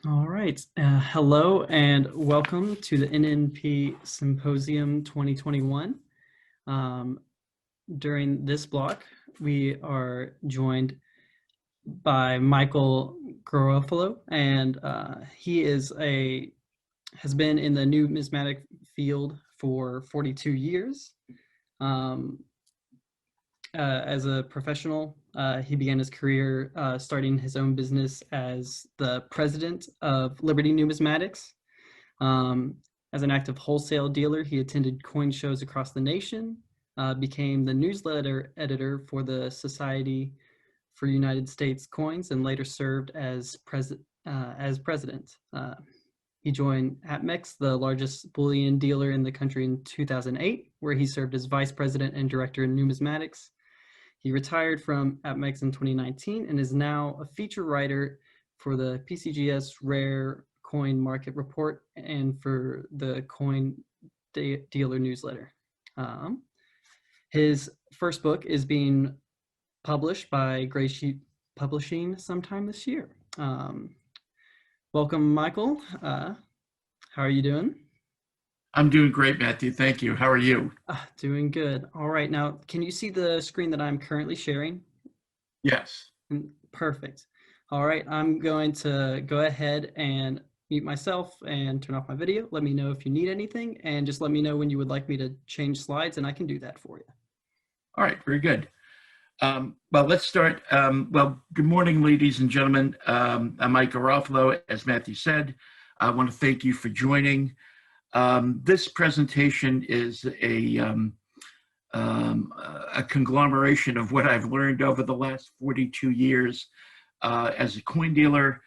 All right. Hello and welcome to the NNP Symposium 2021. Um, During this block, we are joined by Michael Garofalo, and he has been in the numismatic field for 42 years. Um, as a professional, he began his career starting his own business as the president of Liberty Numismatics. Um, as an active wholesale dealer, he attended coin shows across the nation, became the newsletter editor for the Society for United States Coins, and later served as president. He joined APMEX, the largest bullion dealer in the country, in 2008, where he served as vice president and director in numismatics. He retired from APMEX in 2019 and is now a feature writer for the PCGS Rare Coin Market Report and for the Coin Dealer newsletter. His first book is being published by Gray Sheet Publishing sometime this year. Welcome, Michael. How are you doing? I'm doing great, Matthew. Thank you. How are you? Doing good. All right. Now, can you see the screen that I'm currently sharing? Yes. Perfect. All right. I'm going to go ahead and mute myself and turn off my video. Let me know if you need anything, and just let me know when you would like me to change slides, and I can do that for you. All right. Very good. Well, let's start. Good morning, ladies and gentlemen. I'm Mike Garofalo. As Matthew said, I want to thank you for joining. This presentation is a conglomeration of what I've learned over the last 42 years as a coin dealer,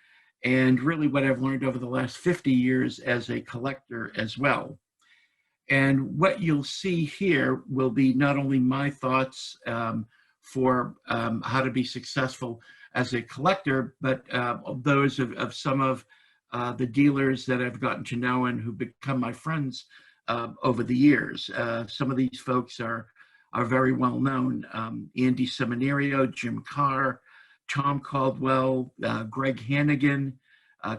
and really what I've learned over the last 50 years as a collector as well. And what you'll see here will be not only my thoughts for how to be successful as a collector, but those of some of the dealers that I've gotten to know and who become my friends over the years. Some of these folks are very well known. Andy Seminario, Jim Carr, Tom Caldwell, Greg Hannigan,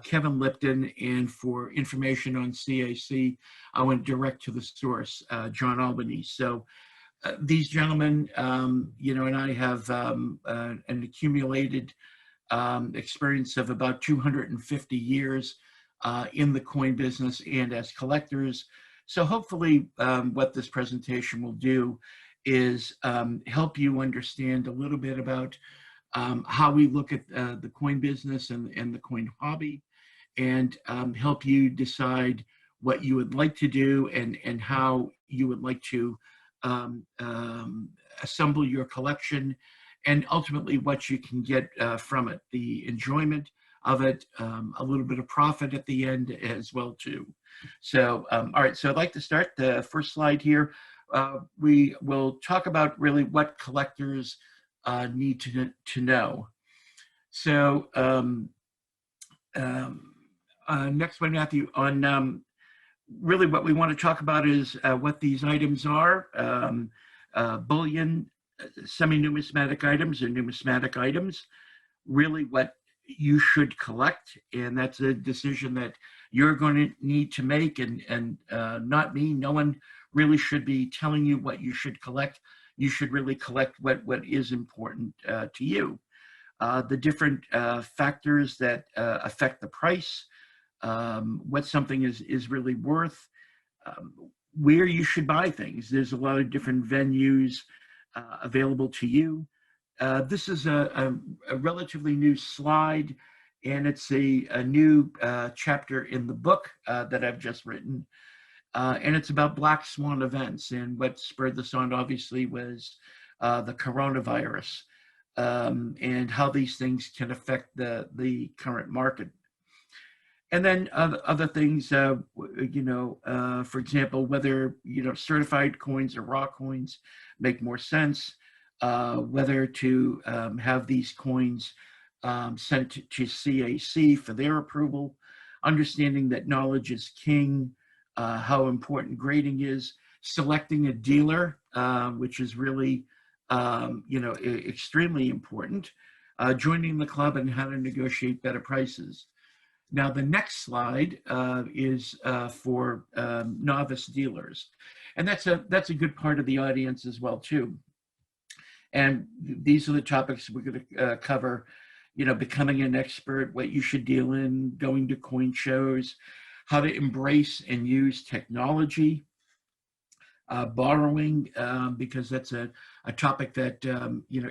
Kevin Lipton, and for information on CAC, I went direct to the source, John Albany. So these gentlemen, and I have an accumulated experience of about 250 years in the coin business and as collectors. So hopefully what this presentation will do is help you understand a little bit about how we look at the coin business and the coin hobby, and help you decide what you would like to do and how you would like to assemble your collection, and ultimately what you can get from it, the enjoyment of it, a little bit of profit at the end as well too. So, all right, so I'd like to start the first slide here. We will talk about really what collectors need to know. So next one, Matthew, on really what we want to talk about is what these items are. Bullion, semi-numismatic items, or numismatic items, really what you should collect, and that's a decision that you're going to need to make, and not me. No one really should be telling you what you should collect. You should really collect what is important to you. The different factors that affect the price, what something is really worth, where you should buy things. There's a lot of different venues available to you. This is a relatively new slide, and it's a new chapter in the book that I've just written. And it's about black swan events, and what spurred this on obviously was the coronavirus, and how these things can affect the current market. And then other things, for example, whether certified coins or raw coins make more sense, whether to have these coins sent to CAC for their approval, understanding that knowledge is king, how important grading is, selecting a dealer, which is really extremely important, joining the club, and how to negotiate better prices. Now, the next slide is for novice dealers. And that's a good part of the audience as well, too. And these are the topics we're going to cover, becoming an expert, what you should deal in, going to coin shows, how to embrace and use technology, borrowing, because that's a topic that,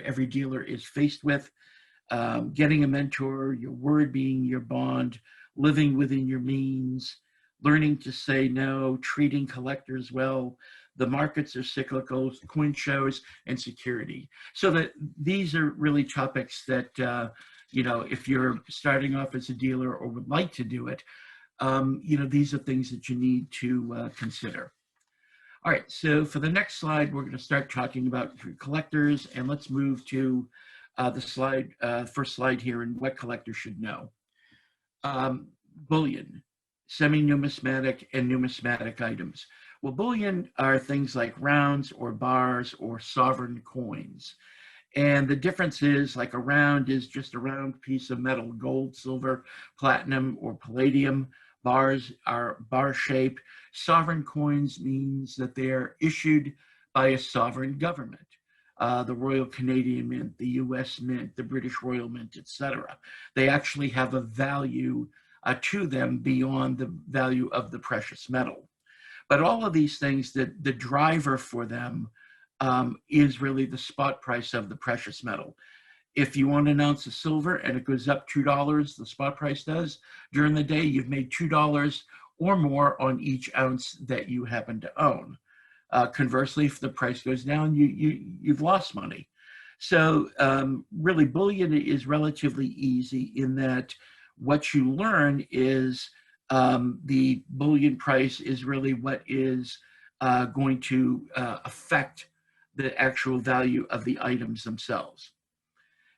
every dealer is faced with, getting a mentor, your word being your bond, living within your means, learning to say no, treating collectors well. The markets are cyclical, coin shows, and security. So that these are really topics that, if you're starting off as a dealer or would like to do it, these are things that you need to consider. All right, so for the next slide, we're going to start talking about collectors, and let's move to the first slide here, and what collectors should know. Bullion, semi-numismatic, and numismatic items. Well, bullion are things like rounds or bars or sovereign coins. And the difference is, like, a round is just a round piece of metal, gold, silver, platinum, or palladium. Bars are bar shape. Sovereign coins means that they're issued by a sovereign government. The Royal Canadian Mint, the US Mint, the British Royal Mint, etc. They actually have a value to them beyond the value of the precious metal. But all of these things, the driver for them is really the spot price of the precious metal. If you want an ounce of silver and it goes up $2, the spot price does, during the day, you've made $2 or more on each ounce that you happen to own. Conversely, if the price goes down, you've lost money. So really, bullion is relatively easy in that what you learn is the bullion price is really what is going to affect the actual value of the items themselves.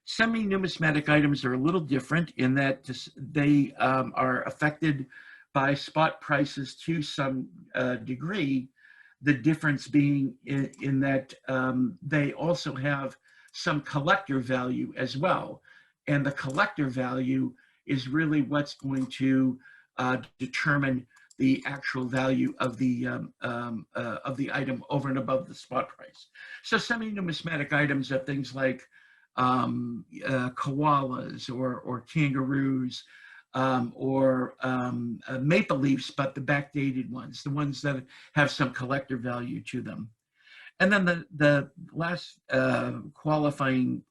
Semi-numismatic items are a little different in that they are affected by spot prices to some degree, the difference being in that they also have some collector value as well. And the collector value is really what's going to determine the actual value of the item over and above the spot price. So semi-numismatic items are things like koalas or kangaroos, or maple leaves, but the backdated ones, the ones that have some collector value to them. And then the last qualifying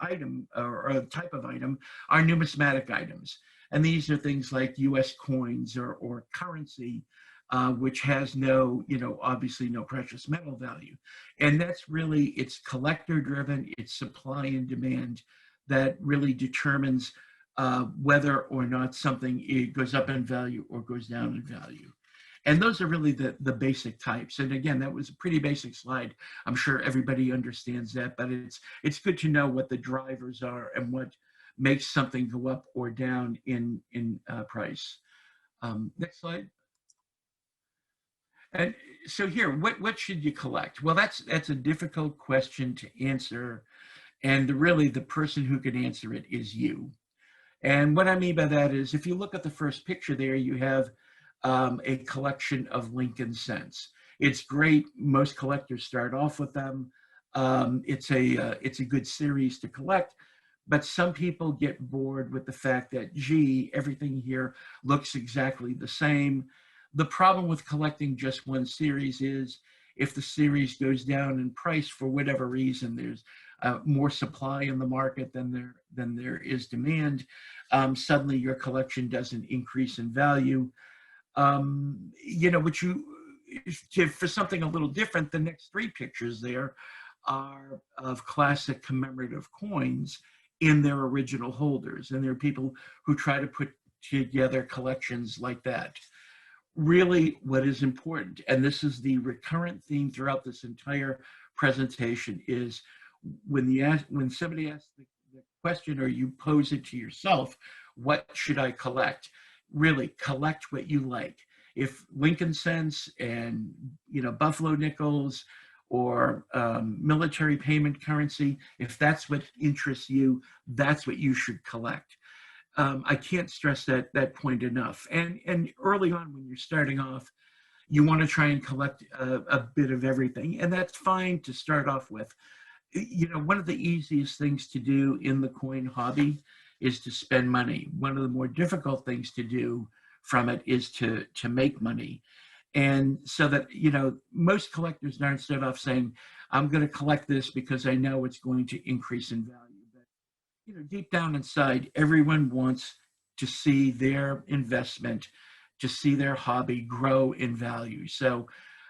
item or type of item are numismatic items. And these are things like US coins or currency, which has no, obviously no precious metal value. And that's really, it's collector driven, it's supply and demand that really determines whether or not something goes up in value or goes down in value. And those are really the basic types. And again, that was a pretty basic slide. I'm sure everybody understands that, but it's good to know what the drivers are and what makes something go up or down in price. Next slide. And so here, what should you collect? Well, that's a difficult question to answer. And really the person who can answer it is you. And what I mean by that is, if you look at the first picture there, you have a collection of Lincoln cents. It's great. Most collectors start off with them. It's a good series to collect, but some people get bored with the fact that, gee, everything here looks exactly the same. The problem with collecting just one series is, if the series goes down in price for whatever reason, there's more supply in the market than there is demand, suddenly your collection doesn't increase in value. For something a little different, the next three pictures there are of classic commemorative coins in their original holders. And there are people who try to put together collections like that. Really, what is important, and this is the recurrent theme throughout this entire presentation, is when somebody asks the question, or you pose it to yourself, what should I collect? Really, collect what you like. If Lincoln cents and Buffalo nickels or military payment currency, if that's what interests you, that's what you should collect. I can't stress that point enough. And early on, when you're starting off, you want to try and collect a bit of everything, and that's fine to start off with. You know, one of the easiest things to do in the coin hobby is to spend money. One of the more difficult things to do from it is to make money. And so that, you know, most collectors don't start off saying, I'm going to collect this because I know it's going to increase in value. But, you know, deep down inside, everyone wants to see their investment, to see their hobby grow in value. So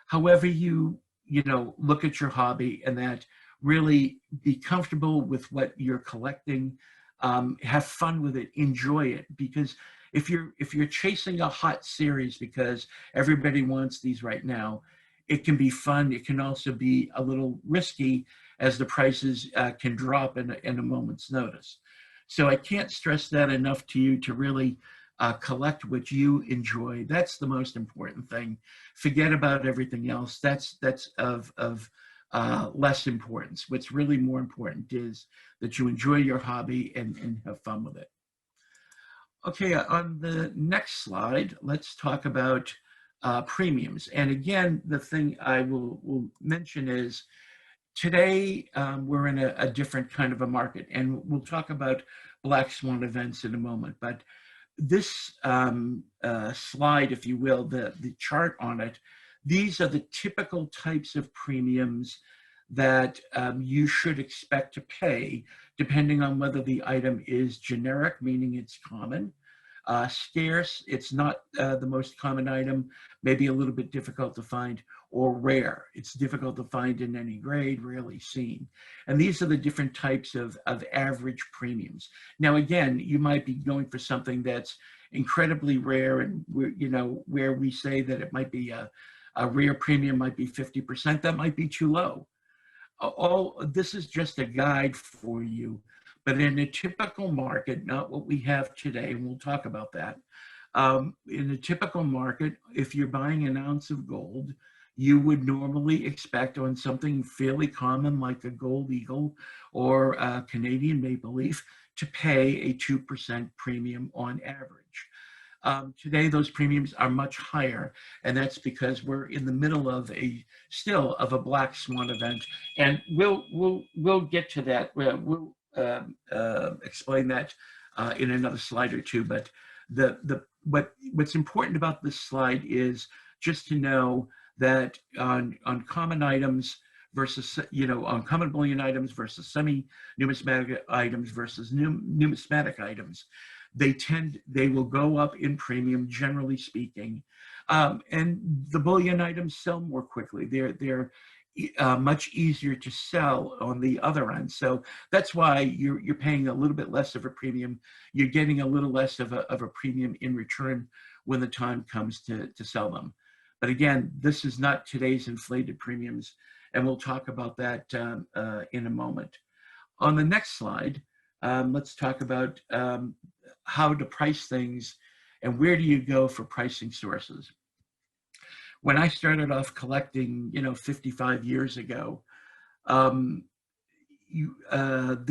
however you know, look at your hobby, and that, really be comfortable with what you're collecting, have fun with it, enjoy it. Because if you're chasing a hot series because everybody wants these right now, it can be fun. It can also be a little risky, as the prices can drop in a moment's notice. So I can't stress that enough to you, to really collect what you enjoy. That's the most important thing. Forget about everything else. That's of less importance. What's really more important is that you enjoy your hobby and have fun with it. Okay, on the next slide, let's talk about premiums. And again, the thing I will mention is, today we're in a different kind of a market, and we'll talk about black swan events in a moment. But this slide, if you will, the chart on it, these are the typical types of premiums that you should expect to pay, depending on whether the item is generic, meaning it's common, scarce, it's not the most common item, maybe a little bit difficult to find, or rare, it's difficult to find in any grade, rarely seen. And these are the different types of average premiums. Now, again, you might be going for something that's incredibly rare, and you know, where we say that it might be a rare premium might be 50%, that might be too low. All this is just a guide for you. But in a typical market, not what we have today, and we'll talk about that. In a typical market, if you're buying an ounce of gold, you would normally expect, on something fairly common like a gold eagle or a Canadian maple leaf, to pay a 2% premium on average. Today, those premiums are much higher, and that's because we're in the middle of a black swan event, and we'll get to that. We'll explain that in another slide or two. But what's important about this slide is just to know that on common items versus, you know, on common bullion items versus semi-numismatic items versus numismatic items, they will go up in premium, generally speaking. And the bullion items sell more quickly. They're much easier to sell on the other end. So that's why you're paying a little bit less of a premium. You're getting a little less of a premium in return when the time comes to sell them. But again, this is not today's inflated premiums, and we'll talk about that in a moment. On the next slide, let's talk about how to price things and where do you go for pricing sources. When I started off collecting, you know, 55 years ago, there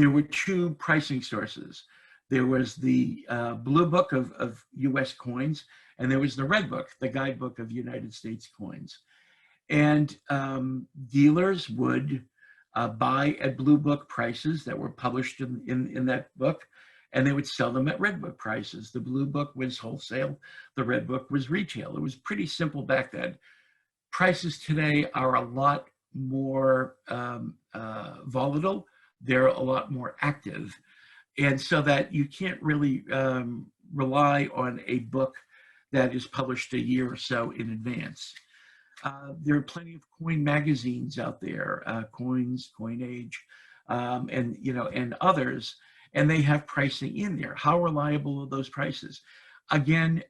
were two pricing sources. There was the blue book of US coins, and there was the red book, the guidebook of United States coins. And dealers would buy at blue book prices that were published in that book, and they would sell them at red book prices. The blue book was wholesale, the red book was retail. It was pretty simple back then. Prices today are a lot more volatile. They're a lot more active. And so that you can't really rely on a book that is published a year or so in advance. There are plenty of coin magazines out there, Coins, Coinage, and you know, and others, and they have pricing in there. How reliable are those prices? Again,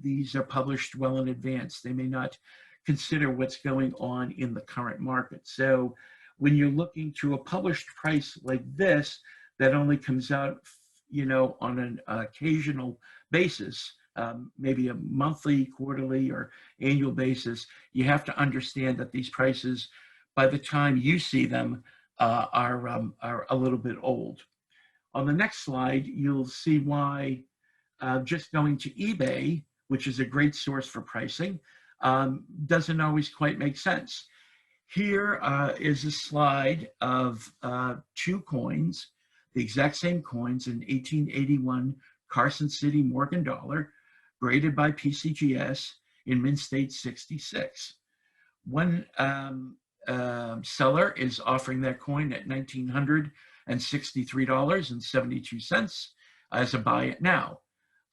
these are published well in advance. They may not consider what's going on in the current market. So when you're looking to a published price like this, that only comes out, you know, on an occasional basis, maybe a monthly, quarterly, or annual basis, you have to understand that these prices, by the time you see them, are a little bit old. On the next slide, you'll see why just going to eBay, which is a great source for pricing, doesn't always quite make sense. Here is a slide of two coins, the exact same coins, in 1881 Carson City Morgan dollar, graded by PCGS in Mint State 66. One seller is offering that coin at $1,963.72 as a buy it now.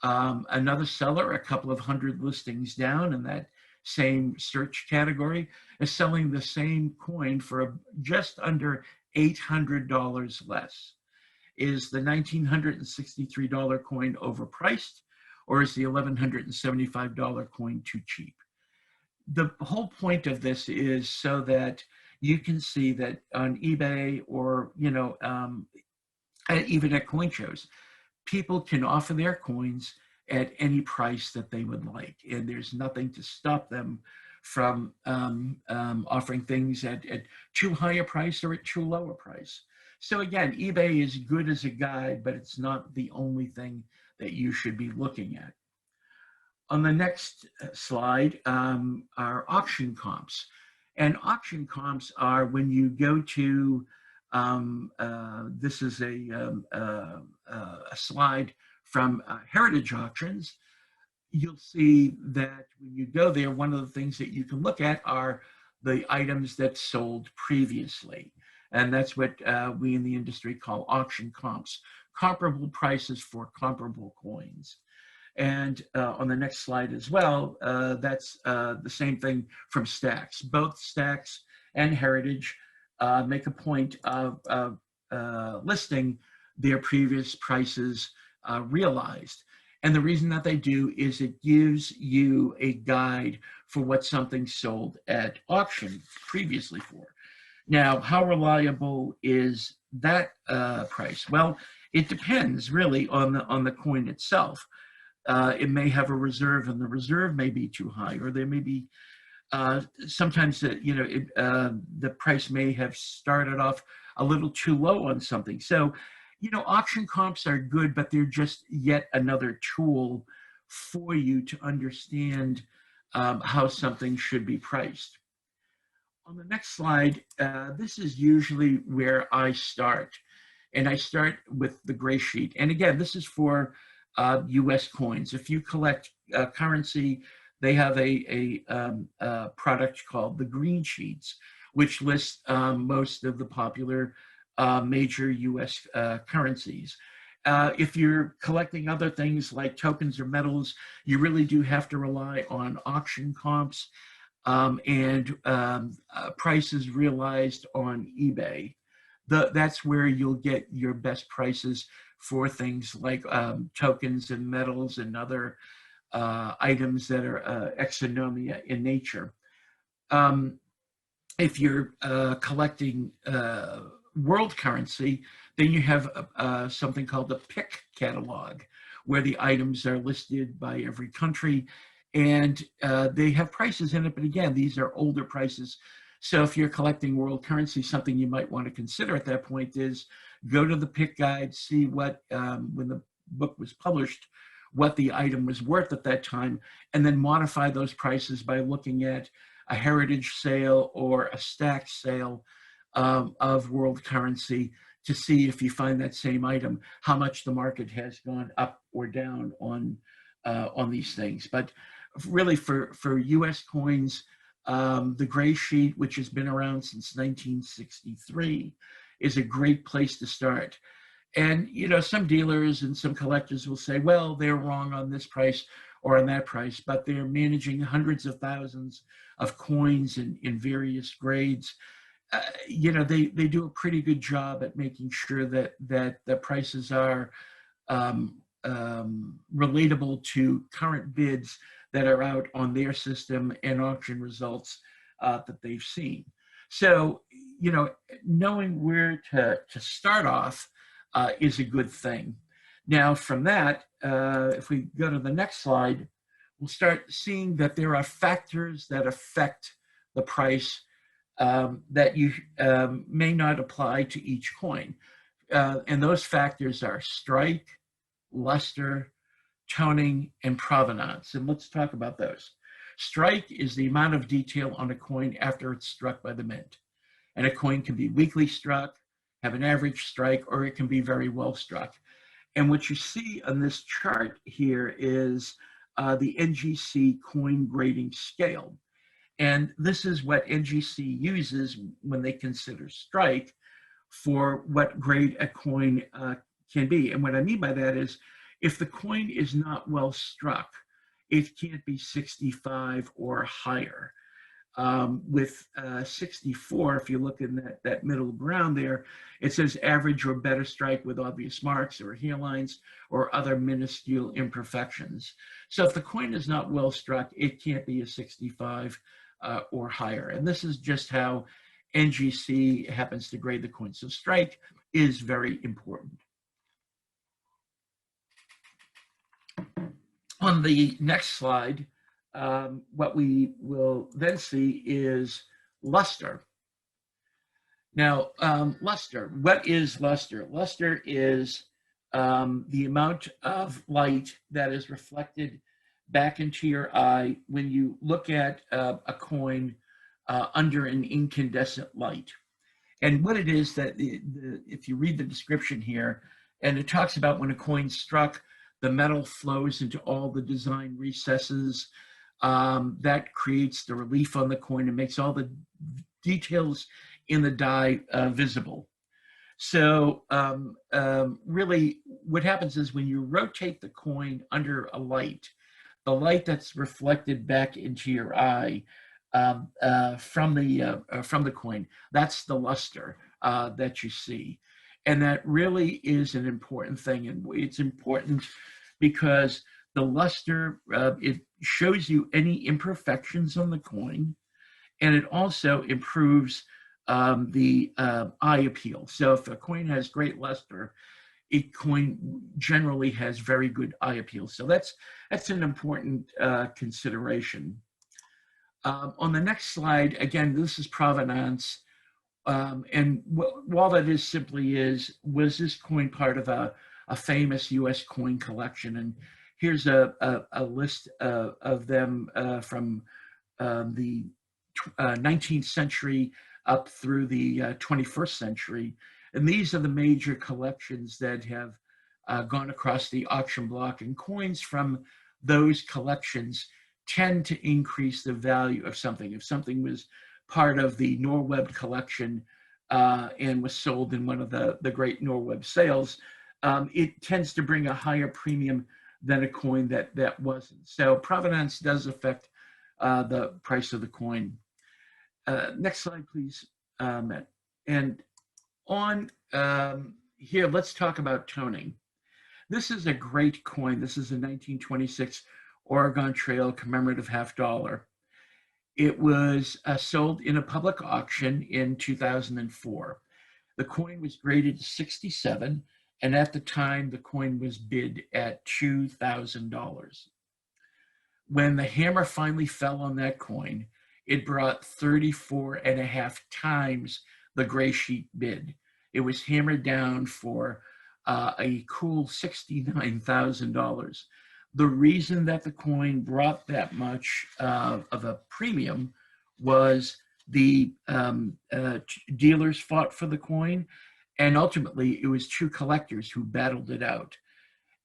Another seller, a couple of hundred listings down in that same search category, is selling the same coin for just under $800 less. Is the $1,963 coin overpriced, or is the $1,175 coin too cheap? The whole point of this is so that you can see that on eBay or, even at coin shows, people can offer their coins at any price that they would like, and there's nothing to stop them from offering things at too high a price or at too low a price. So again, eBay is good as a guide, but it's not the only thing that you should be looking at. On the next slide are auction comps. And auction comps are when you go to, this is a slide from Heritage Auctions. You'll see that when you go there, one of the things that you can look at are the items that sold previously. And that's what we in the industry call auction comps, comparable prices for comparable coins. And on the next slide as well, that's the same thing from Stacks. Both Stacks and Heritage make a point of listing their previous prices realized. And the reason that they do is it gives you a guide for what something sold at auction previously for. Now, how reliable is that price? Well, it depends really on the coin itself. It may have a reserve, and the reserve may be too high, or there may be sometimes the price may have started off a little too low on something. So, auction comps are good, but they're just yet another tool for you to understand how something should be priced. On the next slide, this is usually where I start, and I start with the gray sheet. And again, this is for US coins. If you collect currency, they have a product called the green sheets, which lists most of the popular major US currencies. If you're collecting other things like tokens or metals, you really do have to rely on auction comps and prices realized on eBay. That's where you'll get your best prices for things like tokens and metals and other items that are exonomia in nature. If you're collecting world currency, then you have something called the PIC catalog, where the items are listed by every country, and they have prices in it. But again, these are older prices. So if you're collecting world currency, something you might want to consider at that point is go to the PIC guide, see what, when the book was published, what the item was worth at that time, and then modify those prices by looking at a heritage sale or a stack sale of world currency to see if you find that same item, how much the market has gone up or down on these things. But really for US coins, the gray sheet, which has been around since 1963, is a great place to start. And, some dealers and some collectors will say, well, they're wrong on this price or on that price, but they're managing hundreds of thousands of coins in various grades. They do a pretty good job at making sure that the prices are relatable to current bids that are out on their system and auction results that they've seen. So, knowing where to start off is a good thing. Now, from that, if we go to the next slide, we'll start seeing that there are factors that affect the price that you may not apply to each coin. And those factors are strike, luster, toning, and provenance. And let's talk about those. Strike is the amount of detail on a coin after it's struck by the mint. And a coin can be weakly struck, have an average strike, or it can be very well struck. And what you see on this chart here is the NGC coin grading scale. And this is what NGC uses when they consider strike for what grade a coin can be. And what I mean by that is if the coin is not well struck, it can't be 65 or higher. With 64, if you look in that middle ground there, it says average or better strike with obvious marks or hairlines or other minuscule imperfections. So if the coin is not well struck, it can't be a 65 or higher. And this is just how NGC happens to grade the coin. So strike is very important. On the next slide, what we will then see is luster. Now, luster, what is luster? Luster is the amount of light that is reflected back into your eye when you look at a coin under an incandescent light. And what it is that if you read the description here, and it talks about when a coin struck, the metal flows into all the design recesses. That creates the relief on the coin and makes all the details in the die visible. So really what happens is when you rotate the coin under a light, the light that's reflected back into your eye from the coin, that's the luster that you see. And that really is an important thing. And it's important because the luster, it shows you any imperfections on the coin, and it also improves the eye appeal. So if a coin has great luster, a coin generally has very good eye appeal. So that's an important consideration. On the next slide, again, this is provenance. And all that is simply is, was this coin part of a famous US coin collection? And here's a list of them from the 19th century up through the 21st century. And these are the major collections that have gone across the auction block, and coins from those collections tend to increase the value of something. If something was part of the Norweb collection and was sold in one of the great Norweb sales, it tends to bring a higher premium than a coin that wasn't. So provenance does affect the price of the coin. Next slide, please, Matt. And on here, let's talk about toning. This is a great coin. This is a 1926 Oregon Trail commemorative $50. It was sold in a public auction in 2004. The coin was graded 67, and at the time, the coin was bid at $2,000. When the hammer finally fell on that coin, it brought 34.5 times the gray sheet bid. It was hammered down for a cool $69,000. The reason that the coin brought that much of a premium was the dealers fought for the coin, and ultimately it was two collectors who battled it out.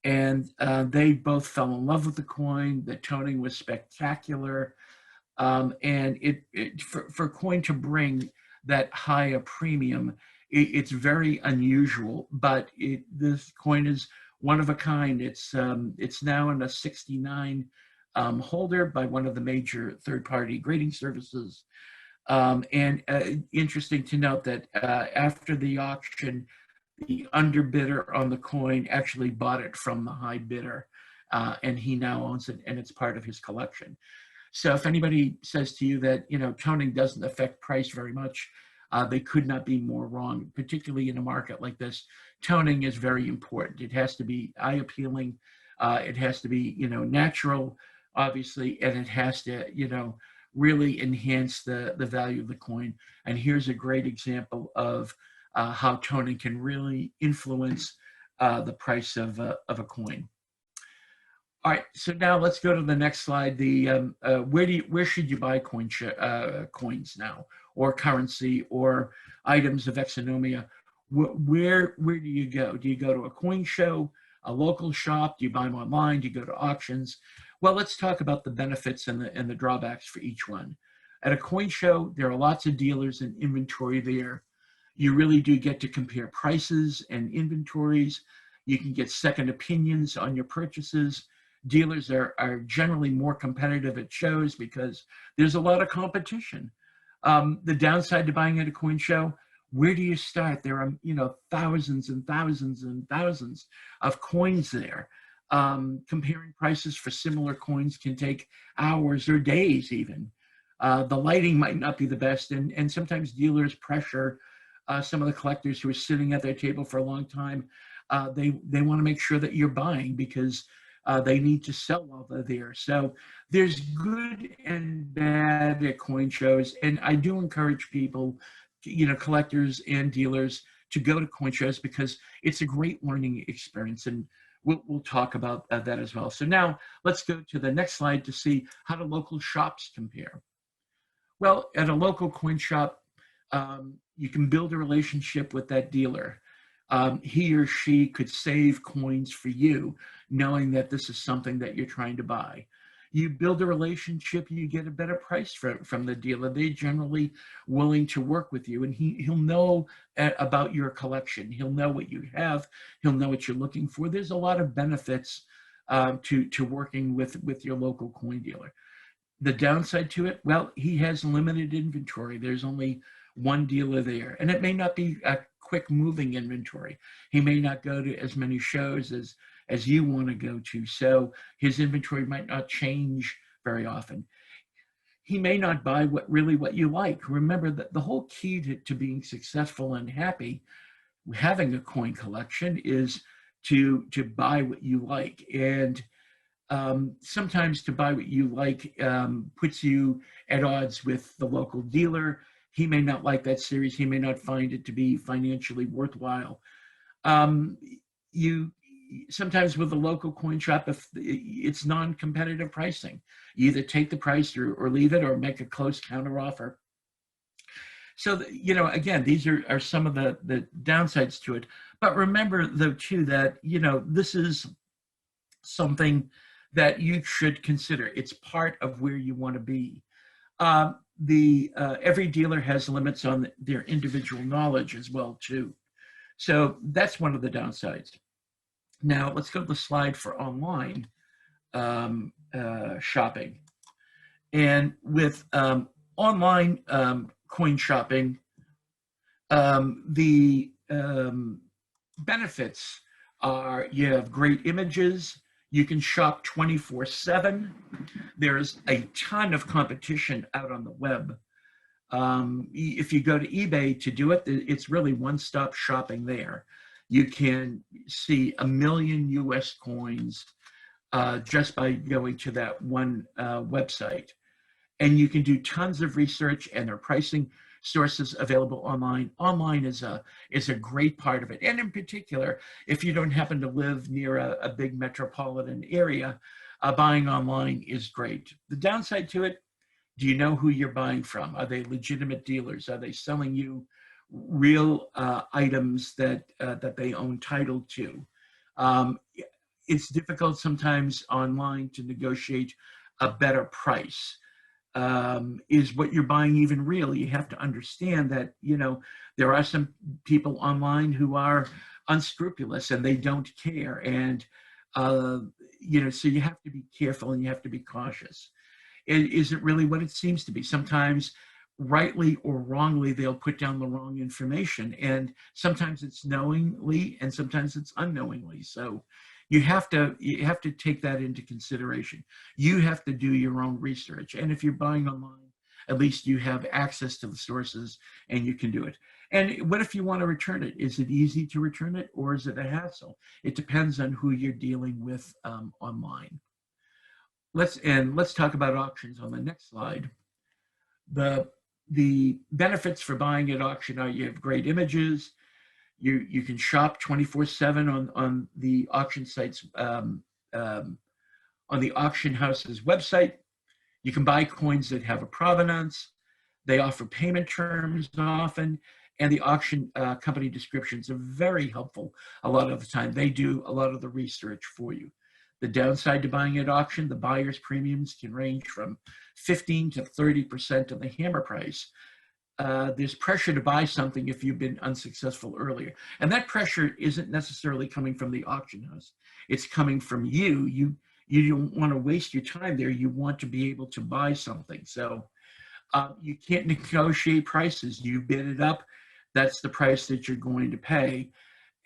And they both fell in love with the coin. The toning was spectacular. And for a coin to bring that high a premium, it's very unusual, but this coin is one of a kind. It's now in a 69 holder by one of the major third-party grading services. And interesting to note that after the auction, the underbidder on the coin actually bought it from the high bidder, and he now owns it, and it's part of his collection. So if anybody says to you that toning doesn't affect price very much, they could not be more wrong. Particularly in a market like this, toning is very important. It has to be eye appealing, it has to be natural, obviously, and it has to really enhance the value of the coin. And here's a great example of how toning can really influence the price of a coin. All right, so now let's go to the next slide. Where should you buy coins now, or currency, or items of exonomia? Where do you go? Do you go to a coin show, a local shop? Do you buy them online? Do you go to auctions? Well, let's talk about the benefits and the drawbacks for each one. At a coin show, there are lots of dealers and inventory there. You really do get to compare prices and inventories. You can get second opinions on your purchases. Dealers are generally more competitive at shows because there's a lot of competition. The downside to buying at a coin show, where do you start? There are, thousands and thousands and thousands of coins there. Comparing prices for similar coins can take hours or days even. The lighting might not be the best, and sometimes dealers pressure some of the collectors who are sitting at their table for a long time. They want to make sure that you're buying because they need to sell while they're there. So there's good and bad at coin shows, and I do encourage people, collectors and dealers, to go to coin shows because it's a great learning experience, and we'll talk about that as well. So now let's go to the next slide to see how do local shops compare. Well, at a local coin shop, you can build a relationship with that dealer. He or she could save coins for you, knowing that this is something that you're trying to buy. You build a relationship, you get a better price from the dealer. They're generally willing to work with you, and he'll know about your collection. He'll know what you have. He'll know what you're looking for. There's a lot of benefits to working with your local coin dealer. The downside to it, well, he has limited inventory. There's only one dealer there, and it may not be a quick moving inventory. He may not go to as many shows as you want to go to, so his inventory might not change very often. He may not buy what you like. Remember that the whole key to being successful and happy having a coin collection is to buy what you like. And sometimes to buy what you like puts you at odds with the local dealer. He may not like that series. He may not find it to be financially worthwhile. You sometimes with a local coin shop, if it's non-competitive pricing, you either take the price or leave it or make a close counter offer. So, again, these are some of the downsides to it. But remember, though, too, that, this is something that you should consider. It's part of where you want to be. Every dealer has limits on their individual knowledge as well, too. So that's one of the downsides. Now, let's go to the slide for online shopping. And with online coin shopping, the benefits are you have great images. You can shop 24/7. There's a ton of competition out on the web. If you go to eBay to do it, it's really one-stop shopping there. You can see 1 million US coins just by going to that one website. And you can do tons of research, and there are pricing sources available online. Online is a great part of it. And in particular, if you don't happen to live near a big metropolitan area, buying online is great. The downside to it, do you know who you're buying from? Are they legitimate dealers? Are they selling you real items that they own title to? It's difficult sometimes online to negotiate a better price. Is what you're buying even real? You have to understand that, there are some people online who are unscrupulous and they don't care. And, so you have to be careful and you have to be cautious. Is it really what it seems to be? Sometimes, rightly or wrongly, they'll put down the wrong information. And sometimes it's knowingly and sometimes it's unknowingly. So you have to take that into consideration. You have to do your own research. And if you're buying online, at least you have access to the sources and you can do it. And what if you want to return it? Is it easy to return it or is it a hassle? It depends on who you're dealing with online. Let's talk about auctions on the next slide. The benefits for buying at auction are you have great images. You can shop 24/7 on the auction sites on the auction house's website. You can buy coins that have a provenance. They offer payment terms often, and the auction company descriptions are very helpful a lot of the time. They do a lot of the research for you. The downside to buying at auction, the buyer's premiums can range from 15 to 30% of the hammer price. There's pressure to buy something if you've been unsuccessful earlier. And that pressure isn't necessarily coming from the auction house. It's coming from you. You don't want to waste your time there. You want to be able to buy something. So you can't negotiate prices. You bid it up. That's the price that you're going to pay.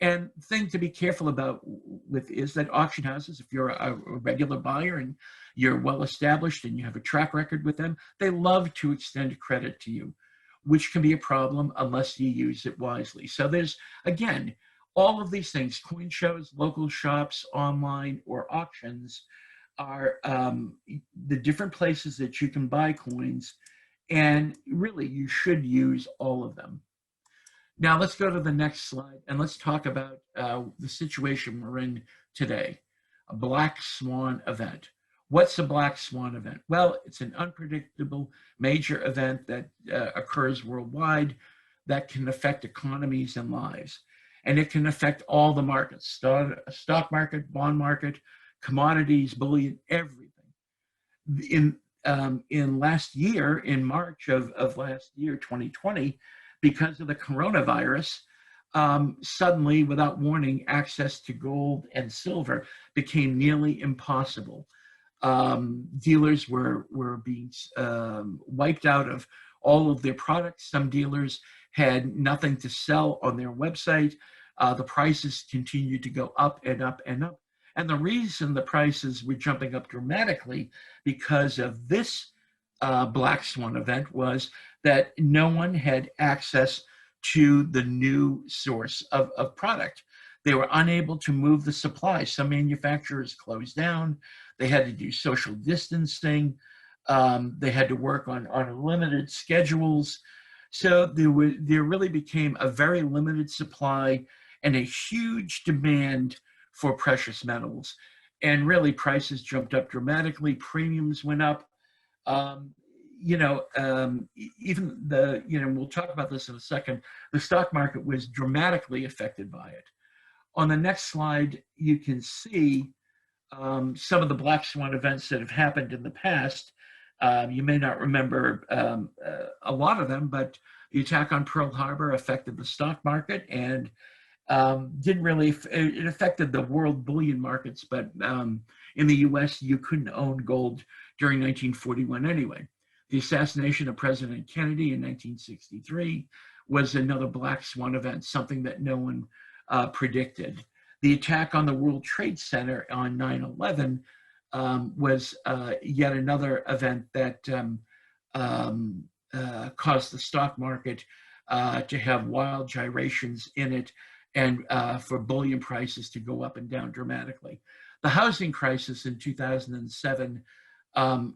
And the thing to be careful about with is that auction houses, if you're a regular buyer and you're well established and you have a track record with them, they love to extend credit to you, which can be a problem unless you use it wisely. So there's, again, all of these things, coin shows, local shops, online, or auctions are the different places that you can buy coins, and really you should use all of them. Now let's go to the next slide and let's talk about the situation we're in today, a black swan event. What's a black swan event? Well, it's an unpredictable major event that occurs worldwide that can affect economies and lives. And it can affect all the markets, stock market, bond market, commodities, bullion, everything. In last year, in March of last year, 2020, because of the coronavirus, suddenly, without warning, access to gold and silver became nearly impossible. Dealers were being wiped out of all of their products. Some dealers had nothing to sell on their website. The prices continued to go up and up and up. And the reason the prices were jumping up dramatically because of this black swan event was that no one had access to the new source of product. They were unable to move the supply. Some manufacturers closed down. They had to do social distancing. They had to work on limited schedules. So there really became a very limited supply and a huge demand for precious metals. And really prices jumped up dramatically. Premiums went up. Even we'll talk about this in a second, the stock market was dramatically affected by it. On the next slide, you can see some of the black swan events that have happened in the past. You may not remember a lot of them, but the attack on Pearl Harbor affected the stock market and it affected the world bullion markets, but in the US, you couldn't own gold during 1941 anyway. The assassination of President Kennedy in 1963 was another black swan event, something that no one predicted. The attack on the World Trade Center on 9/11 was yet another event that caused the stock market to have wild gyrations in it and for bullion prices to go up and down dramatically. The housing crisis in 2007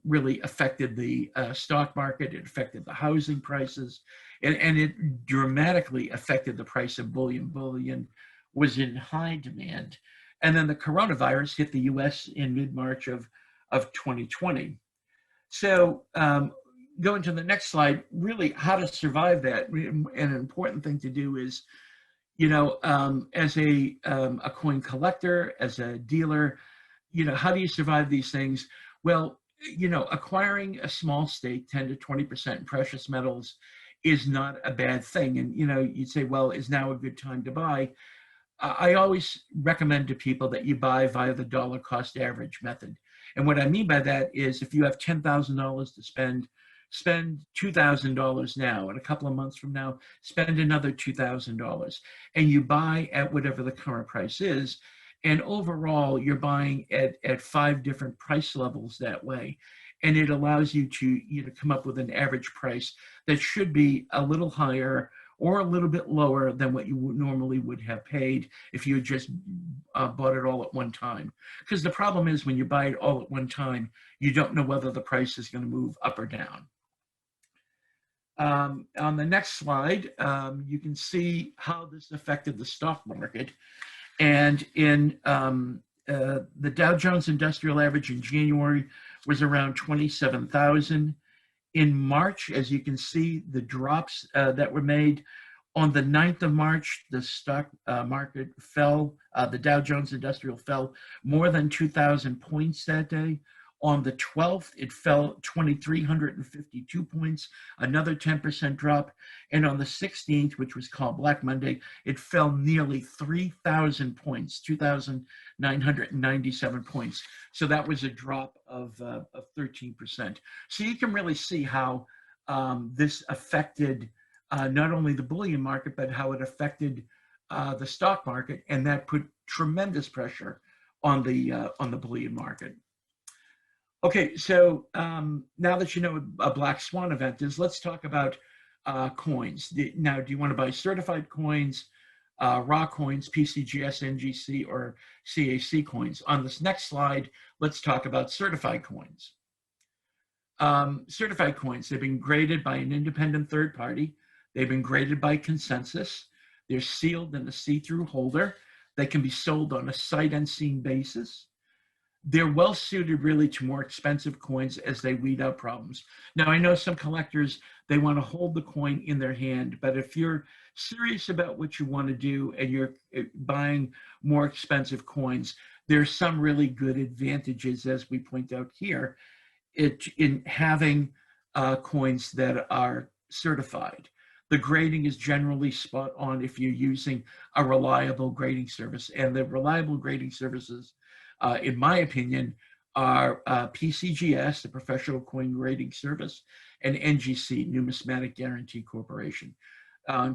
really affected the stock market. It affected the housing prices, and it dramatically affected the price of bullion. Bullion was in high demand. And then the coronavirus hit the US in mid-March of 2020. So going to the next slide, really how to survive that. And an important thing to do is, as a coin collector, as a dealer, how do you survive these things? Well, acquiring a small stake, 10 to 20% in precious metals is not a bad thing. And, you'd say, well, is now a good time to buy? I always recommend to people that you buy via the dollar cost average method. And what I mean by that is if you have $10,000 to spend $2,000 now, and a couple of months from now, spend another $2,000. And you buy at whatever the current price is. And overall, you're buying at 5 different price levels that way. And it allows you to come up with an average price that should be a little higher or a little bit lower than what you normally would have paid if you had just bought it all at one time. Because the problem is when you buy it all at one time, you don't know whether the price is going to move up or down. On the next slide, you can see how this affected the stock market. And in the Dow Jones Industrial Average in January was around 27,000. In March, as you can see, the drops that were made on the 9th of March, the stock market fell. The Dow Jones Industrial fell more than 2,000 points that day. On the 12th, it fell 2,352 points, another 10% drop. And on the 16th, which was called Black Monday, it fell nearly 3,000 points, 2,997 points. So that was a drop of 13%. So you can really see how this affected not only the bullion market, but how it affected the stock market, and that put tremendous pressure on the bullion market. Okay, so now that you know what a black swan event is, let's talk about coins. Now, do you want to buy certified coins, raw coins, PCGS, NGC, or CAC coins? On this next slide, let's talk about certified coins. Certified coins, they've been graded by an independent third party. They've been graded by consensus. They're sealed in a see-through holder. They can be sold on a sight unseen basis. They're well suited really to more expensive coins as they weed out problems. Now, I know some collectors, they want to hold the coin in their hand, but if you're serious about what you want to do and you're buying more expensive coins, there's some really good advantages, as we point out here, in having coins that are certified. The grading is generally spot on if you're using a reliable grading service. And the reliable grading services, in my opinion, are PCGS, the Professional Coin Grading Service, and NGC, Numismatic Guarantee Corporation.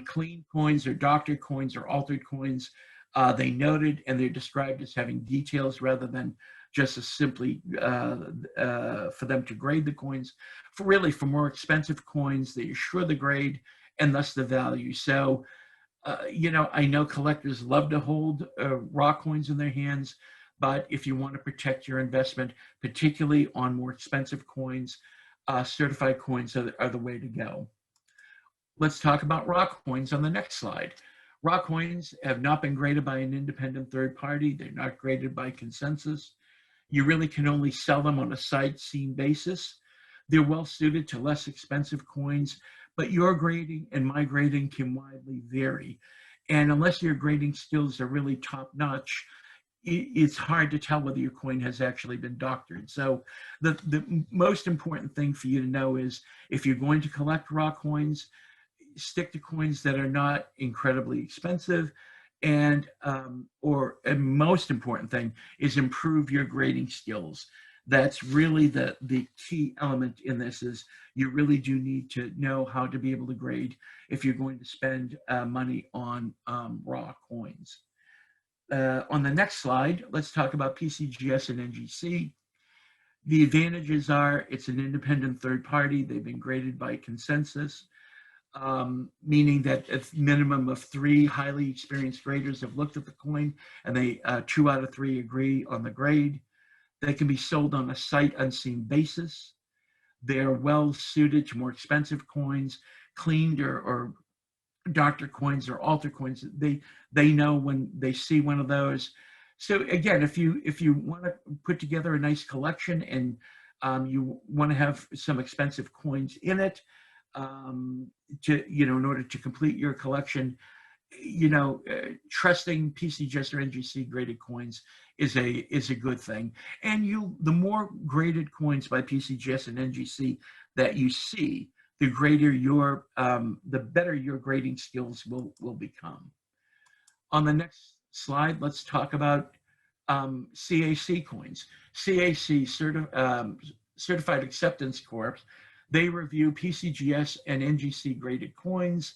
Clean coins or doctored coins or altered coins, they noted and they're described as having details rather than just as simply for them to grade the coins. For more expensive coins, they assure the grade and thus the value. So, I know collectors love to hold raw coins in their hands, but if you want to protect your investment, particularly on more expensive coins, certified coins are the way to go. Let's talk about raw coins on the next slide. Raw coins have not been graded by an independent third party. They're not graded by consensus. You really can only sell them on a sight-seen basis. They're well suited to less expensive coins, but your grading and my grading can widely vary. And unless your grading skills are really top-notch, it's hard to tell whether your coin has actually been doctored. So the most important thing for you to know is if you're going to collect raw coins, stick to coins that are not incredibly expensive, and most important thing is improve your grading skills. That's really the key element in this. Is you really do need to know how to be able to grade if you're going to spend money on raw coins. On the next slide, let's talk about PCGS and NGC. The advantages are it's an independent third party. They've been graded by consensus, meaning that a minimum of 3 highly experienced graders have looked at the coin, and 2 out of 3 agree on the grade. They can be sold on a sight unseen basis. They're well suited to more expensive coins, cleaned or doctor coins or alter coins. They know when they see one of those. So again, if you want to put together a nice collection and you want to have some expensive coins in it, in order to complete your collection, trusting PCGS or NGC graded coins is a good thing. And the more graded coins by PCGS and NGC that you see, the greater the better your grading skills will become. On the next slide, let's talk about CAC coins. CAC, Certified Acceptance Corps, they review PCGS and NGC graded coins.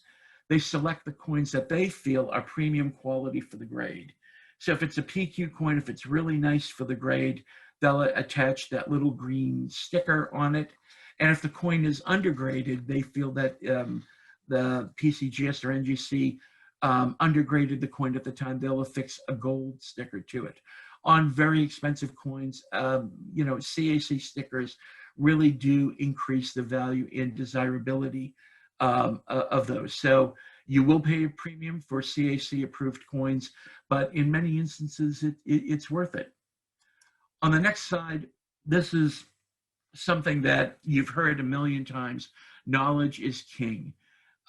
They select the coins that they feel are premium quality for the grade. So if it's a PQ coin, if it's really nice for the grade, they'll attach that little green sticker on it. And if the coin is undergraded, they feel that the PCGS or NGC undergraded the coin at the time, they'll affix a gold sticker to it. On very expensive coins, CAC stickers really do increase the value and desirability of those. So you will pay a premium for CAC approved coins, but in many instances, it's worth it. On the next slide, this is something that you've heard a million times. Knowledge is king.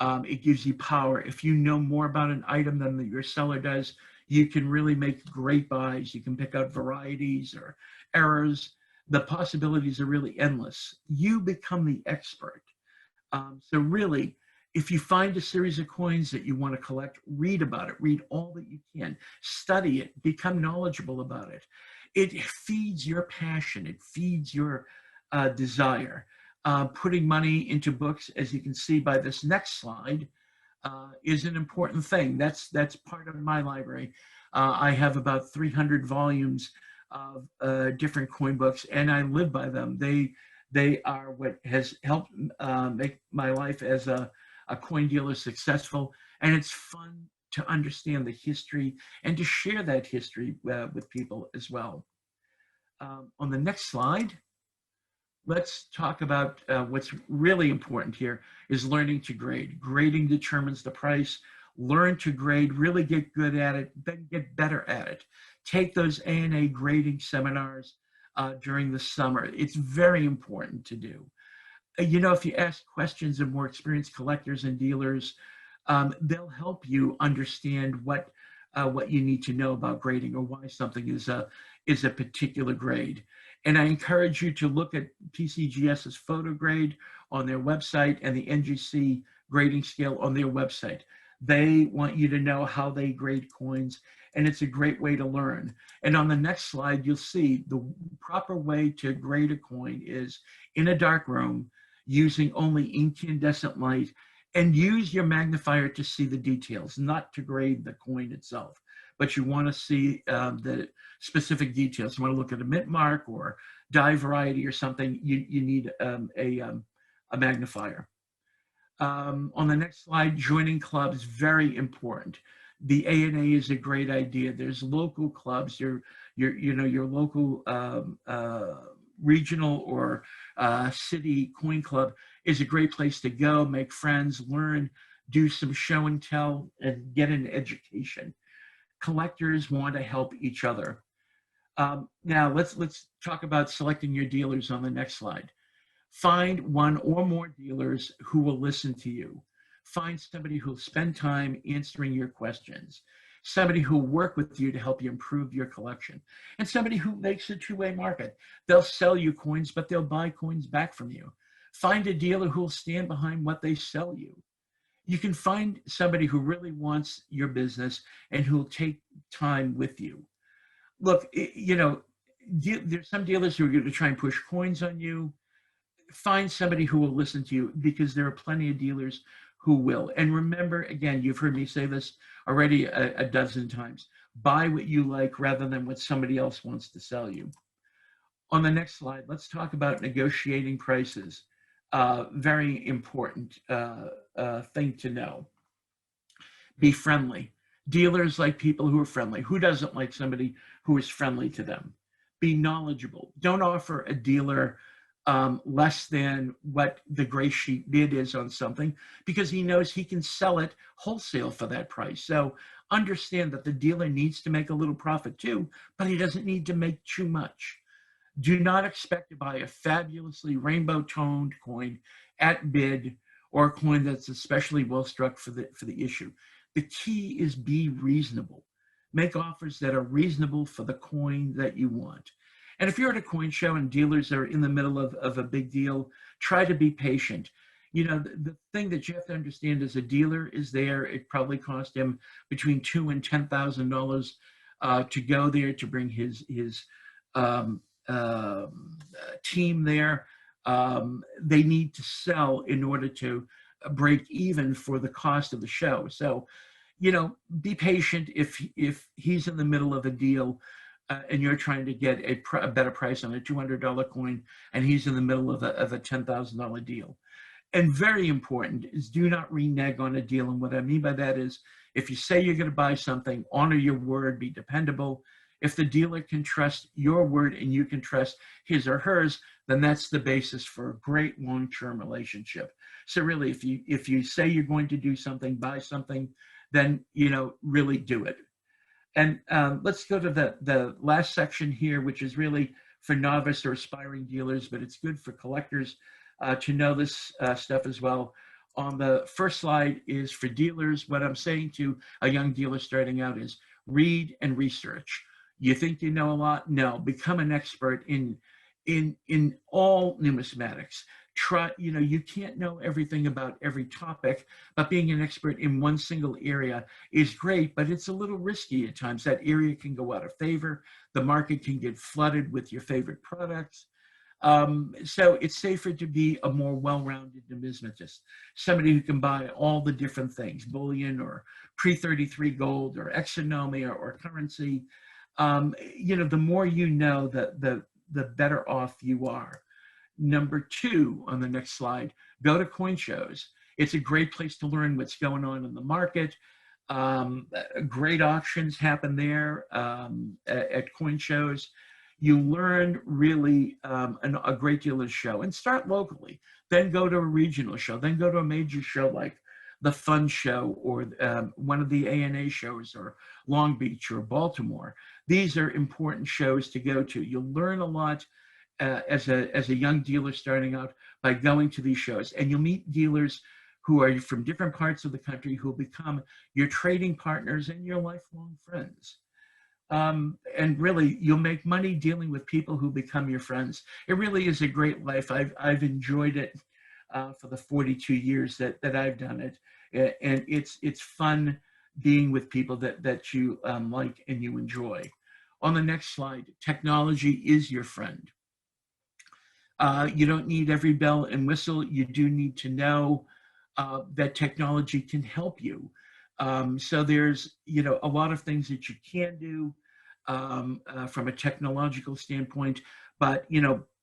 It gives you power. If you know more about an item than your seller does, you can really make great buys. You can pick out varieties or errors. The possibilities are really endless. You become the expert. So really, if you find a series of coins that you want to collect, read about it, read all that you can, study it, become knowledgeable about it. It feeds your passion, it feeds your desire. Putting money into books, as you can see by this next slide, is an important thing. That's part of my library. I have about 300 volumes of different coin books, and I live by them. They are what has helped make my life as a coin dealer successful, and it's fun to understand the history and to share that history with people as well. On the next slide, let's talk about what's really important here is learning to grade. Grading determines the price. Learn to grade, really get good at it, then get better at it. Take those ANA grading seminars during the summer. It's very important to do. You know, if you ask questions of more experienced collectors and dealers, they'll help you understand what you need to know about grading or why something is a particular grade. And I encourage you to look at PCGS's photo grade on their website and the NGC grading scale on their website. They want you to know how they grade coins, and it's a great way to learn. And on the next slide, you'll see the proper way to grade a coin is in a dark room using only incandescent light, and use your magnifier to see the details, not to grade the coin itself. But you want to see the specific details. You want to look at a mint mark or die variety or something, you need a magnifier. On the next slide, joining clubs, very important. The ANA is a great idea. There's local clubs, your local regional or city coin club is a great place to go, make friends, learn, do some show and tell, and get an education. Collectors want to help each other. Now let's talk about selecting your dealers on the next slide. Find one or more dealers who will listen to you. Find somebody who'll spend time answering your questions. Somebody who'll work with you to help you improve your collection. And somebody who makes a two-way market. They'll sell you coins, but they'll buy coins back from you. Find a dealer who'll stand behind what they sell you. You can find somebody who really wants your business and who'll take time with you. Look, there's some dealers who are going to try and push coins on you. Find somebody who will listen to you, because there are plenty of dealers who will. And remember, again, you've heard me say this already a dozen times, buy what you like rather than what somebody else wants to sell you. On the next slide, let's talk about negotiating prices. Very important thing to know. Be friendly. Dealers like people who are friendly. Who doesn't like somebody who is friendly to them? Be knowledgeable. Don't offer a dealer less than what the gray sheet bid is on something, because he knows he can sell it wholesale for that price. So understand that the dealer needs to make a little profit too, but he doesn't need to make too much. Do not expect to buy a fabulously rainbow toned coin at bid, or a coin that's especially well struck for the issue. The key is be reasonable. Make offers that are reasonable for the coin that you want. And if you're at a coin show and dealers are in the middle of a big deal, try to be patient. You know, the thing that you have to understand is a dealer is there. It probably cost him between $2,000 and $10,000 to go there, to bring his team there. They need to sell in order to break even for the cost of the show. So, you know, be patient if he's in the middle of a deal. And you're trying to get a better price on a $200 coin, and he's in the middle of a $10,000 deal. And very important is, do not renege on a deal. And what I mean by that is, if you say you're going to buy something, honor your word, be dependable. If the dealer can trust your word and you can trust his or hers, then that's the basis for a great long-term relationship. So really, if you say you're going to do something, buy something, then, you know, really do it. And let's go to the last section here, which is really for novice or aspiring dealers, but it's good for collectors to know this stuff as well. On the first slide is for dealers. What I'm saying to a young dealer starting out is read and research. You think you know a lot? No, become an expert in all numismatics. Try, you can't know everything about every topic, but being an expert in one single area is great, but it's a little risky at times. That area can go out of favor. The market can get flooded with your favorite products. So it's safer to be a more well-rounded numismatist, somebody who can buy all the different things, bullion or pre-33 gold or exonomia or currency. The more you know, the better off you are. Number two, on the next slide, go to coin shows. It's a great place to learn what's going on in the market. Great auctions happen there at coin shows. You learn really a great deal of the show, and start locally. Then go to a regional show. Then go to a major show like the Fun Show or one of the ANA shows or Long Beach or Baltimore. These are important shows to go to. You'll learn a lot as a young dealer starting out by going to these shows, and you'll meet dealers who are from different parts of the country who will become your trading partners and your lifelong friends. And really, you'll make money dealing with people who become your friends. It really is a great life. I've enjoyed it for the 42 years that I've done it, and it's fun being with people that you like and you enjoy. On the next slide, technology is your friend. You don't need every bell and whistle. You do need to know that technology can help you. So there's, a lot of things that you can do from a technological standpoint, but,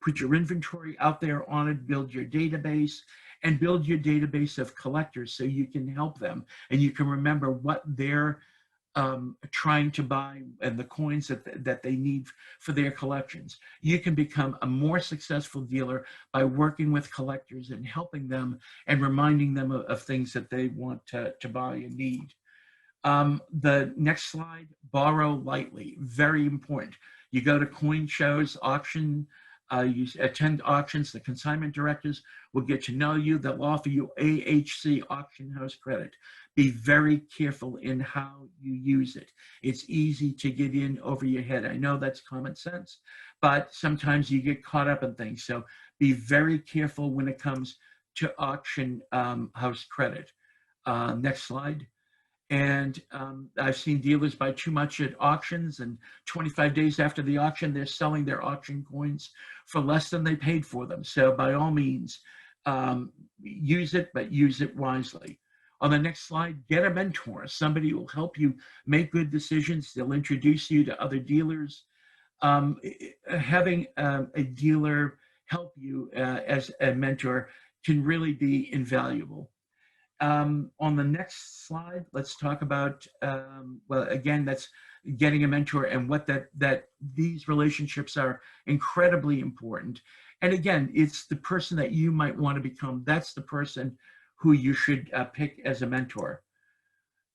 put your inventory out there on it, build your database, and build your database of collectors so you can help them and you can remember what they're trying to buy and the coins that they need for their collections. You can become a more successful dealer by working with collectors and helping them and reminding them of things that they want to buy and need. The next slide, borrow lightly, very important. You go to coin shows, you attend auctions, the consignment directors will get to know you. They'll offer you AHC auction house credit. Be very careful in how you use it. It's easy to get in over your head. I know that's common sense, but sometimes you get caught up in things. So be very careful when it comes to auction house credit. Next slide. And I've seen dealers buy too much at auctions, and 25 days after the auction, they're selling their auction coins for less than they paid for them. So by all means, use it, but use it wisely. On the next slide, get a mentor, somebody who will help you make good decisions. They'll introduce you to other dealers. Having a dealer help you as a mentor can really be invaluable. On the next slide, let's talk about, well, again, that's getting a mentor and what that these relationships are incredibly important. And again, it's the person that you might want to become. That's the person who you should pick as a mentor.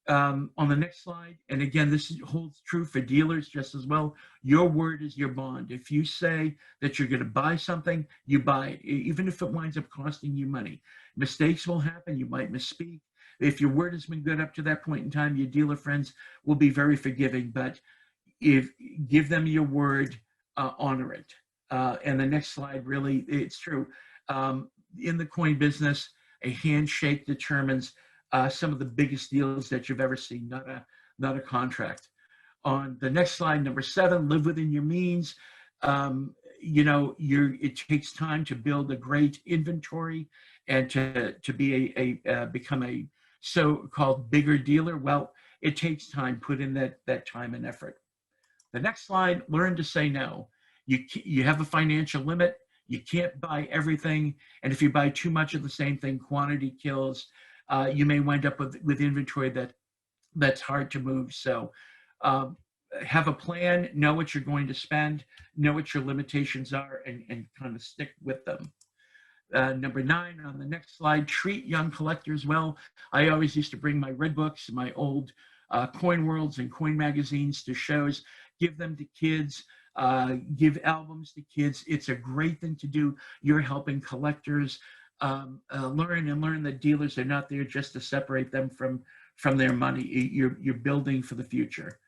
On the next slide, and again, this holds true for dealers just as well. Your word is your bond. If you say that you're going to buy something, you buy it, even if it winds up costing you money. Mistakes will happen. You might misspeak. If your word has been good up to that point in time, your dealer friends will be very forgiving. But if give them your word, honor it. And the next slide, really, it's true. In the coin business, a handshake determines some of the biggest deals that you've ever seen, not a contract. On the next slide, number 7, live within your means. It takes time to build a great inventory and to be become a so-called bigger dealer. Well, it takes time. Put in that time and effort. The next slide, learn to say no. You have a financial limit. You can't buy everything, and if you buy too much of the same thing, quantity kills. You may wind up with inventory that's hard to move. So have a plan, know what you're going to spend, know what your limitations are, and kind of stick with them. Number 9 on the next slide, treat young collectors well. I always used to bring my red books, my old coin worlds and coin magazines to shows, give them to kids, give albums to kids. It's a great thing to do. You're helping collectors learn that dealers are not there just to separate them from their money. You're building for the future.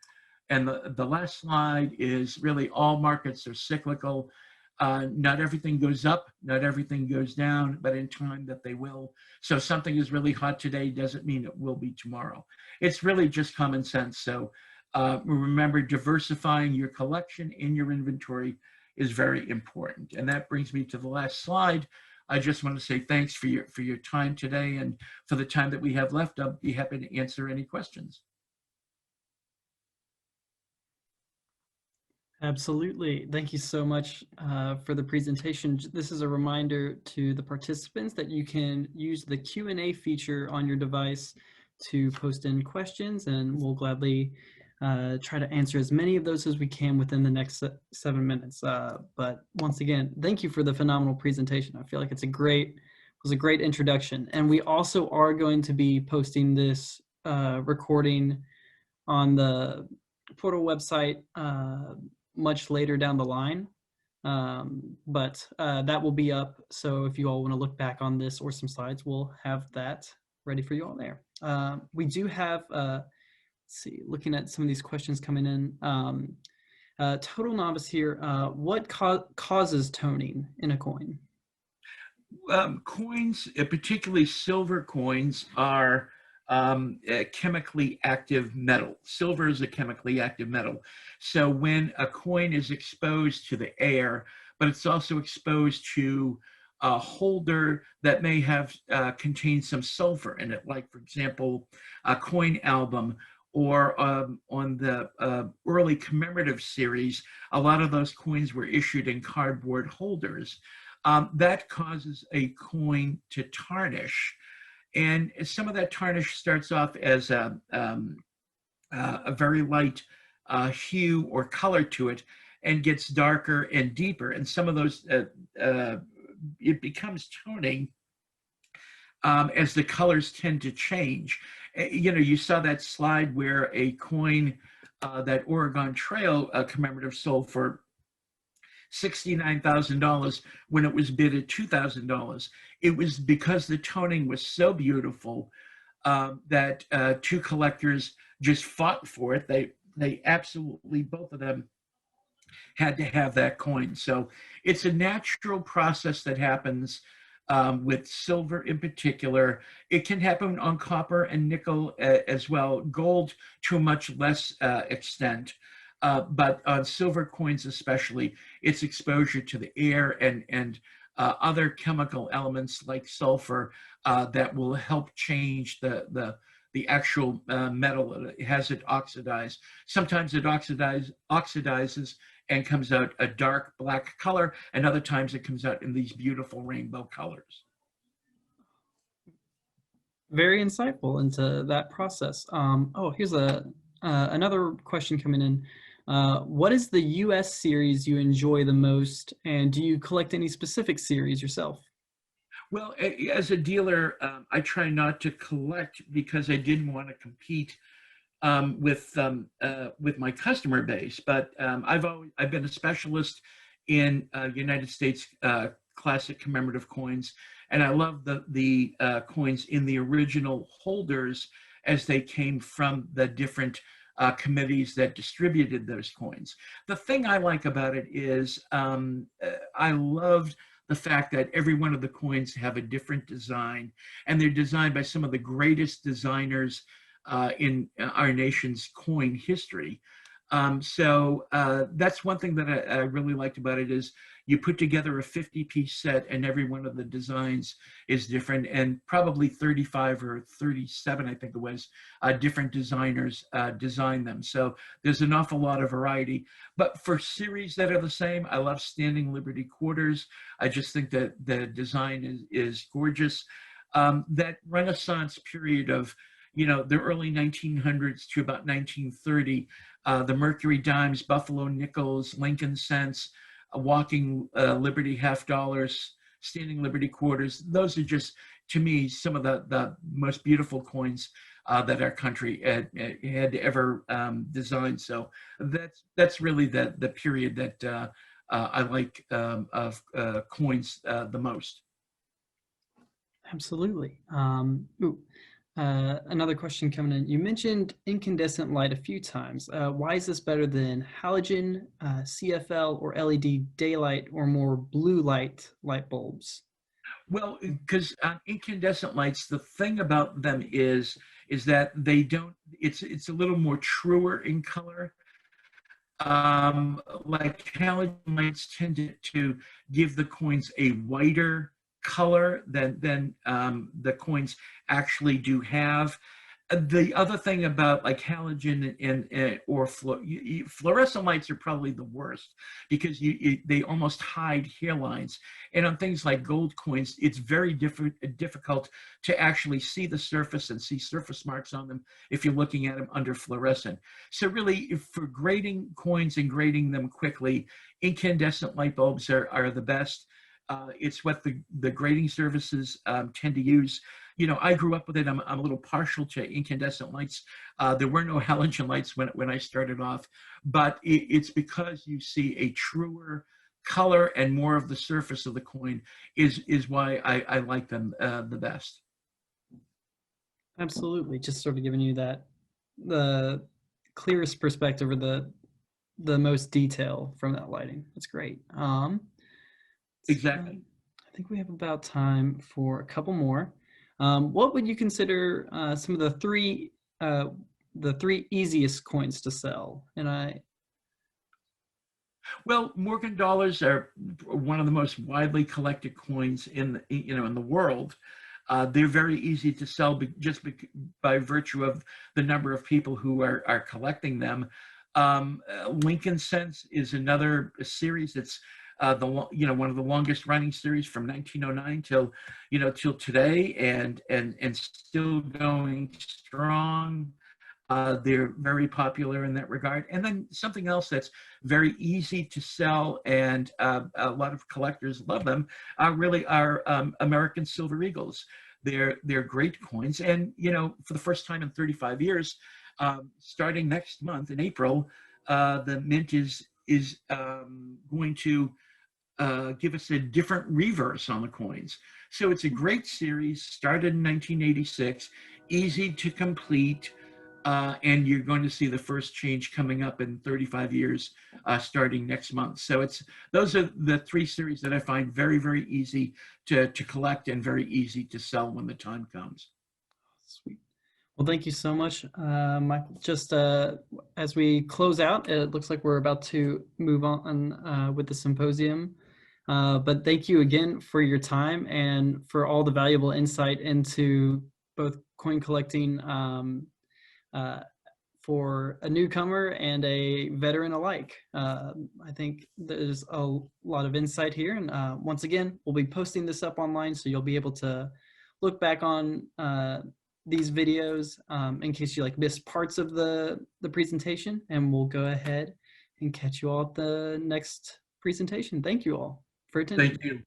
And the last slide is really all markets are cyclical. Not everything goes up, not everything goes down, but in time that they will. So something is really hot today doesn't mean it will be tomorrow. It's really just common sense. So remember, diversifying your collection in your inventory is very important. And that brings me to the last slide. I just want to say thanks for your time today, and for the time that we have left, I'll be happy to answer any questions. Absolutely. Thank you so much for the presentation. This is a reminder to the participants that you can use the Q&A feature on your device to post in questions, and we'll gladly try to answer as many of those as we can within the next 7 minutes. But once again, thank you for the phenomenal presentation. I feel like it was a great introduction. And we also are going to be posting this recording on the portal website much later down the line, but that will be up. So if you all want to look back on this or some slides, we'll have that ready for you all there. We do have, let's see, looking at some of these questions coming in. Total novice here, what causes toning in a coin? Coins, particularly silver coins, are a chemically active metal. Silver is a chemically active metal. So when a coin is exposed to the air, but it's also exposed to a holder that may have contained some sulfur in it, like, for example, a coin album, or on the early commemorative series, a lot of those coins were issued in cardboard holders. That causes a coin to tarnish. And some of that tarnish starts off as a very light hue or color to it, and gets darker and deeper. And some of those, it becomes toning as the colors tend to change. You saw that slide where a coin, that Oregon Trail commemorative, sold for $69,000 when it was bid at $2,000. It was because the toning was so beautiful that two collectors just fought for it. They absolutely, both of them, had to have that coin. So it's a natural process that happens with silver in particular. It can happen on copper and nickel as well, gold to a much less extent. But on silver coins especially, it's exposure to the air and other chemical elements like sulfur that will help change the actual metal. It has it oxidized. Sometimes it oxidizes and comes out a dark black color, and other times it comes out in these beautiful rainbow colors. Very insightful into that process. Here's another question coming in. What is the US series you enjoy the most, and do you collect any specific series yourself? Well, as a dealer, I try not to collect because I didn't want to compete with my customer base. But I've been a specialist in United States classic commemorative coins, and I love the coins in the original holders as they came from the different committees that distributed those coins. The thing I like about it is I loved the fact that every one of the coins have a different design, and they're designed by some of the greatest designers in our nation's coin history. So that's one thing that I really liked about it, is you put together a 50-piece set and every one of the designs is different, and probably 35 or 37, I think it was, different designers designed them. So there's an awful lot of variety. But for series that are the same, I love Standing Liberty Quarters. I just think that the design is gorgeous. That Renaissance period of, the early 1900s to about 1930, the Mercury dimes, Buffalo nickels, Lincoln cents, walking Liberty half dollars, Standing Liberty quarters. Those are just, to me, some of the most beautiful coins that our country had ever designed. So that's really the period that I like of coins the most. Absolutely. Another question coming in. You mentioned incandescent light a few times. Why is this better than halogen, CFL, or LED daylight, or more blue light bulbs? Well, because incandescent lights, the thing about them is that they don't. It's a little more truer in color. Like halogen lights tend to give the coins a whiter color than the coins actually do have. The other thing about like halogen and or fluorescent lights are probably the worst because they almost hide hairlines. And on things like gold coins, it's very difficult to actually see the surface and see surface marks on them if you're looking at them under fluorescent. So really, for grading coins and grading them quickly, incandescent light bulbs are the best. It's what the grading services tend to use. You know, I grew up with it. I'm a little partial to incandescent lights. There were no halogen lights when I started off, but it's because you see a truer color and more of the surface of the coin is why I like them the best. Absolutely. Just sort of giving you the clearest perspective or the most detail from that lighting. That's great. Exactly. I think we have about time for a couple more. What would you consider some of the three easiest coins to sell? Well, Morgan dollars are one of the most widely collected coins in the world. They're very easy to sell by virtue of the number of people who are collecting them. Lincoln Cents is another series that's one of the longest running series from 1909 till today, and still going strong. They're very popular in that regard. And then something else that's very easy to sell and a lot of collectors love them really are American Silver Eagles. They're great coins. And, for the first time in 35 years, starting next month in April, the Mint is going to give us a different reverse on the coins. So it's a great series, started in 1986, easy to complete. And you're going to see the first change coming up in 35 years, starting next month. So those are the three series that I find very, very easy to collect and very easy to sell when the time comes. Sweet. Well, thank you so much, Michael. Just as we close out, it looks like we're about to move on with the symposium. But thank you again for your time and for all the valuable insight into both coin collecting for a newcomer and a veteran alike. I think there's a lot of insight here. And once again, we'll be posting this up online, so you'll be able to look back on these videos in case you missed parts of the presentation. And we'll go ahead and catch you all at the next presentation. Thank you all for attending. Thank you.